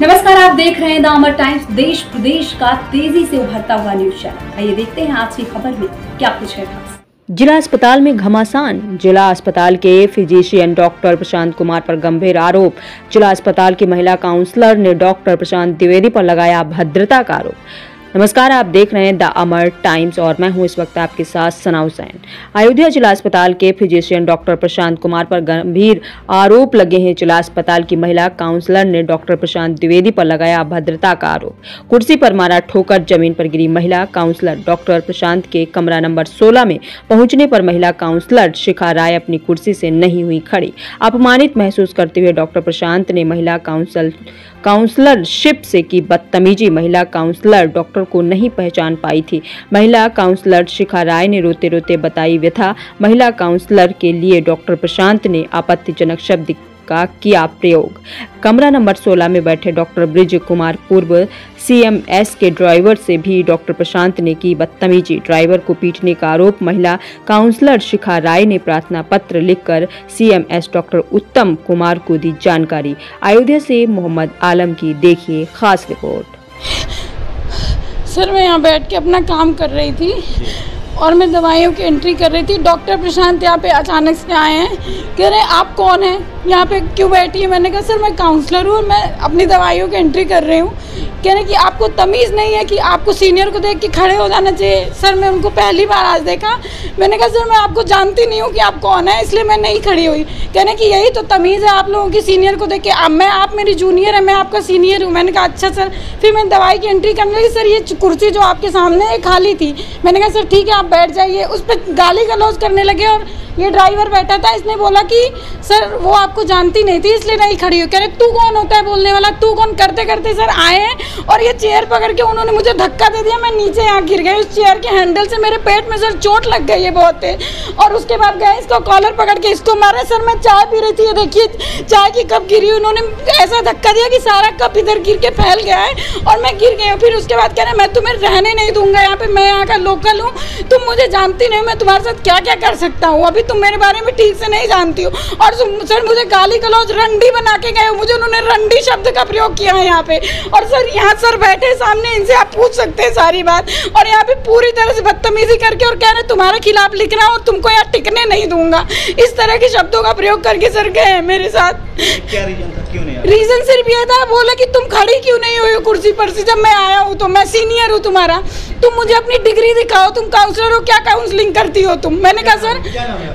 नमस्कार, आप देख रहे हैं द अमर टाइम्स, देश प्रदेश का तेजी से उभरता हुआ न्यूज चैनल। आइए देखते हैं आज की खबर में क्या कुछ है खास। जिला अस्पताल में घमासान। जिला अस्पताल के फिजिशियन डॉक्टर प्रशांत कुमार पर गंभीर आरोप। जिला अस्पताल की महिला काउंसलर ने डॉक्टर प्रशांत द्विवेदी पर लगाया अभद्रता का आरोप। नमस्कार, आप देख रहे हैं द अमर टाइम्स और मैं हूं इस वक्त आपके साथ सना हुसैन। अयोध्या जिला अस्पताल के फिजिशियन डॉक्टर प्रशांत कुमार पर गंभीर आरोप लगे हैं। जिला अस्पताल की महिला काउंसलर ने डॉक्टर प्रशांत द्विवेदी पर लगाया अभद्रता का आरोप। कुर्सी पर मारा ठोकर, जमीन पर गिरी महिला काउंसलर। डॉक्टर प्रशांत के कमरा नंबर 16 में पहुंचने पर महिला काउंसलर शिखा राय अपनी कुर्सी से नहीं हुई खड़ी। अपमानित महसूस करते हुए डॉक्टर प्रशांत ने महिला काउंसलरशिप से की बदतमीजी। महिला काउंसलर डॉक्टर को नहीं पहचान पाई थी। महिला काउंसलर शिखा राय ने रोते रोते बताई व्यथा। महिला काउंसलर के लिए डॉक्टर प्रशांत ने आपत्तिजनक शब्द का किया प्रयोग। कमरा नंबर 16 में बैठे डॉक्टर ब्रिज कुमार पूर्व CMS के ड्राइवर से भी डॉक्टर प्रशांत ने की बदतमीजी। ड्राइवर को पीटने का आरोप। महिला काउंसलर शिखा राय ने प्रार्थना पत्र लिखकर CMS डॉक्टर उत्तम कुमार को दी जानकारी। अयोध्या से मोहम्मद आलम की देखिए खास रिपोर्ट। सर, मैं यहाँ बैठ के अपना काम कर रही थी और मैं दवाइयों की एंट्री कर रही थी। डॉक्टर प्रशांत यहाँ पे अचानक से आए हैं, कह रहे हैं आप कौन हैं, यहाँ पे क्यों बैठी है। मैंने कहा सर मैं काउंसलर हूँ और मैं अपनी दवाइयों की एंट्री कर रही हूँ। कह रहे कि आपको तमीज़ नहीं है कि आपको सीनियर को देख के खड़े हो जाना चाहिए। सर मैं उनको पहली बार आज देखा। मैंने कहा सर मैं आपको जानती नहीं हूँ कि आप कौन है, इसलिए मैं नहीं खड़ी हुई। कहने कि यही तो तमीज़ है आप लोगों की, सीनियर को देख के। आप मेरी जूनियर है, मैं आपका सीनियर हूँ। मैंने कहा अच्छा सर। फिर मैं दवाई की एंट्री करने लगी। सर ये कुर्सी जो आपके सामने है खाली थी। मैंने कहा सर ठीक है आप बैठ जाइए। उस पर गाली गलौज करने लगे और ये ड्राइवर बैठा था, इसने बोला कि सर वो आपको जानती नहीं थी इसलिए नहीं खड़ी हो। कह रहे तू कौन होता है बोलने वाला, तू कौन। करते करते सर आए हैं और ये चेयर पकड़ के उन्होंने मुझे धक्का दे दिया। मैं नीचे यहाँ गिर गई। उस चेयर के हैंडल से मेरे पेट में सर चोट लग गई है बहुत है। और उसके बाद गए इसको कॉलर पकड़ के इसको मारा। सर मैं चाय पी रही थी, ये देखिए चाय की कप गिरी। उन्होंने ऐसा धक्का दिया कि सारा कप इधर गिर के फैल गया है और मैं गिर गई। फिर उसके बाद कह रहे मैं तुम्हें रहने नहीं दूंगा यहाँ पे, मैं यहाँ का लोकल हूँ, तुम मुझे जानती नहीं, मैं तुम्हारे साथ क्या क्या कर सकता हूँ, अभी तुम मेरे बारे में ठीक से नहीं जानती हो। और सर मुझे गाली गलौज रंडी बना के गए। मुझे उन्होंने रंडी शब्द का प्रयोग किया है यहाँ पे। और सर यहाँ सर बैठे सामने, इनसे आप पूछ सकते हैं सारी बात। और यहाँ पे पूरी तरह से बदतमीजी करके और कह रहे तुम्हारे खिलाफ लिख रहा हूँ और तुमको यहाँ टिकने नहीं दूंगा, इस तरह के शब्दों का प्रयोग करके सर गए मेरे साथ। क्या रीजन था, क्यों नहीं आया? रीजन सिर्फ ये था, बोला कि तुम खड़ी क्यों नहीं हुई कुर्सी पर से। जब मैं आया हूँ तो मैं सीनियर हूँ तुम्हारा, तुम मुझे अपनी डिग्री दिखाओ, तुम काउंसलर हो, क्या काउंसलिंग करती हो तुम। मैंने कहा सर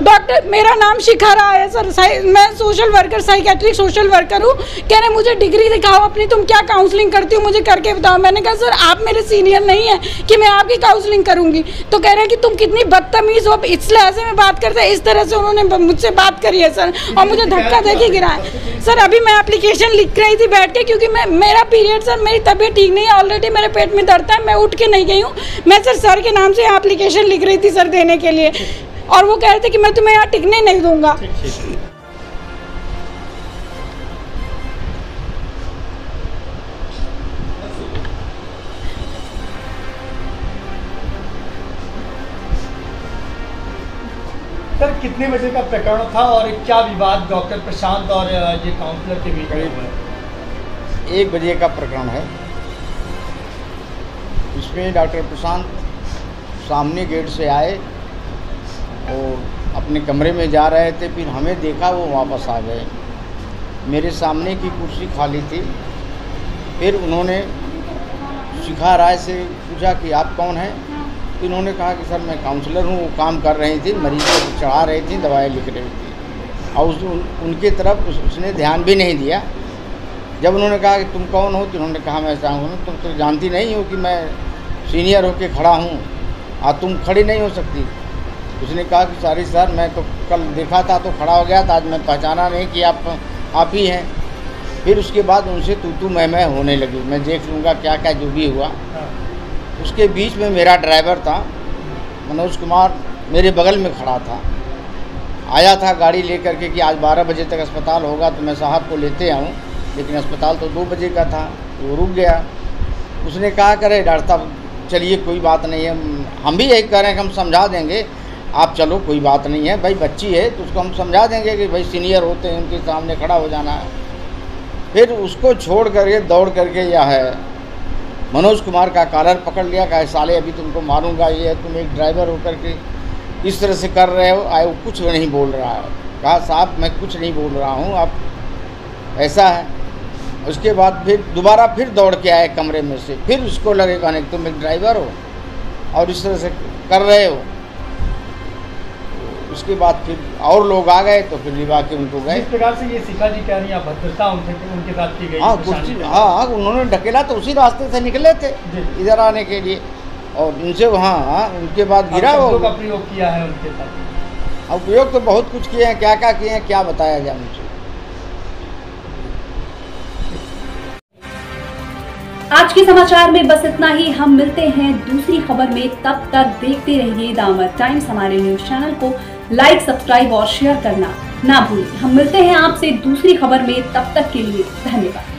डॉक्टर, मेरा नाम शिखा राय है सर, मैं social worker, psychiatric social worker हूँ। कह रहे मुझे डिग्री दिखाओ अपनी, तुम क्या काउंसलिंग करती हो मुझे करके बताओ। मैंने कहा सर आप मेरे सीनियर नहीं है कि मैं आपकी काउंसलिंग करूंगी। तो कह रहे हैं कि तुम कितनी बदतमीज हो, इसलिए ऐसे में बात करते हैं। इस तरह से उन्होंने मुझसे बात करी है सर और मुझे धक्का दे के गिरा है। सर अभी मैं एप्लीकेशन लिख रही थी बैठ के, क्योंकि मेरा पीरियड सर, मेरी तबीयत ठीक नहीं है, ऑलरेडी मेरे पेट में दर्द है, मैं उठ के नहीं गई हूँ। मैं सर के नाम से एप्लीकेशन लिख रही थी सर देने के लिए, और वो कह रहे थे कि मैं तुम्हें यहाँ टिकने नहीं दूंगा। सर कितने बजे का प्रकरण था और क्या विवाद डॉक्टर प्रशांत और ये काउंसलर के बीच में हुआ है? 1 बजे का प्रकरण है। इसमें डॉक्टर प्रशांत सामने गेट से आए और अपने कमरे में जा रहे थे, फिर हमें देखा वो वापस आ गए। मेरे सामने की कुर्सी खाली थी। फिर उन्होंने शिखा राय से पूछा कि आप कौन हैं। तो इन्होंने कहा कि सर मैं काउंसलर हूँ, वो काम कर रही थी, मरीज को चढ़ा रही थी, दवाई लिख रही थी। और उनकी तरफ उसने ध्यान भी नहीं दिया। जब उन्होंने कहा कि तुम कौन हो, तो उन्होंने कहा मैं चाहूँगा तुम तो जानती नहीं हो कि मैं सीनियर होके खड़ा हूँ और तुम खड़ी नहीं हो सकती। उसने कहा कि सॉरी सर, मैं तो कल देखा था तो खड़ा हो गया था, आज मैं पहचाना नहीं कि आप ही हैं। फिर उसके बाद उनसे तू मैं होने लगी। मैं देख लूँगा क्या क्या जो भी हुआ। उसके बीच में मेरा ड्राइवर था मनोज कुमार, मेरे बगल में खड़ा था। आया था गाड़ी लेकर के कि आज 12 बजे तक अस्पताल होगा तो मैं साहब को लेते आऊँ, लेकिन अस्पताल तो 2 बजे का था, वो रुक गया। उसने कहा करे डॉक्टर साहब चलिए कोई बात नहीं है, हम भी यही कह रहे हैं कि हम समझा देंगे, आप चलो कोई बात नहीं है, भाई बच्ची है तो उसको हम समझा देंगे कि भाई सीनियर होते हैं उनके सामने खड़ा हो जाना है। फिर उसको छोड़ करके दौड़ करके यह है मनोज कुमार का कॉलर पकड़ लिया, कहा साले अभी तुमको मारूंगा, ये है तुम एक ड्राइवर होकर के इस तरह से कर रहे हो। आए वो कुछ नहीं बोल रहा है। कहा साहब मैं कुछ नहीं बोल रहा हूँ, आप ऐसा है। उसके बाद फिर दोबारा फिर दौड़ के आए कमरे में से, फिर उसको लगे कहने तुम एक ड्राइवर हो और इस तरह से कर रहे हो। उसके बाद फिर और लोग आ गए तो फिर लिवा के उनको गए। इस प्रकार से ये शिखा जी कह रही हैं भद्रता उनके साथ की गई। हाँ कुछ हाँ उन्होंने ढकेला तो उसी रास्ते से निकले थे इधर आने के लिए, और उनसे हाँ उनके बाद गिरा वो का प्रयोग किया है उनके साथ। अब प्रयोग तो बहुत कुछ किए हैं, क्या क्या किए हैं क्या बताया जाए मुझे। आज के समाचार में बस इतना ही। हम मिलते हैं दूसरी खबर में, तब तक देखते रहिए दामर टाइम्स। हमारे न्यूज चैनल को लाइक, सब्सक्राइब और शेयर करना ना भूलें। हम मिलते हैं आपसे दूसरी खबर में, तब तक के लिए धन्यवाद।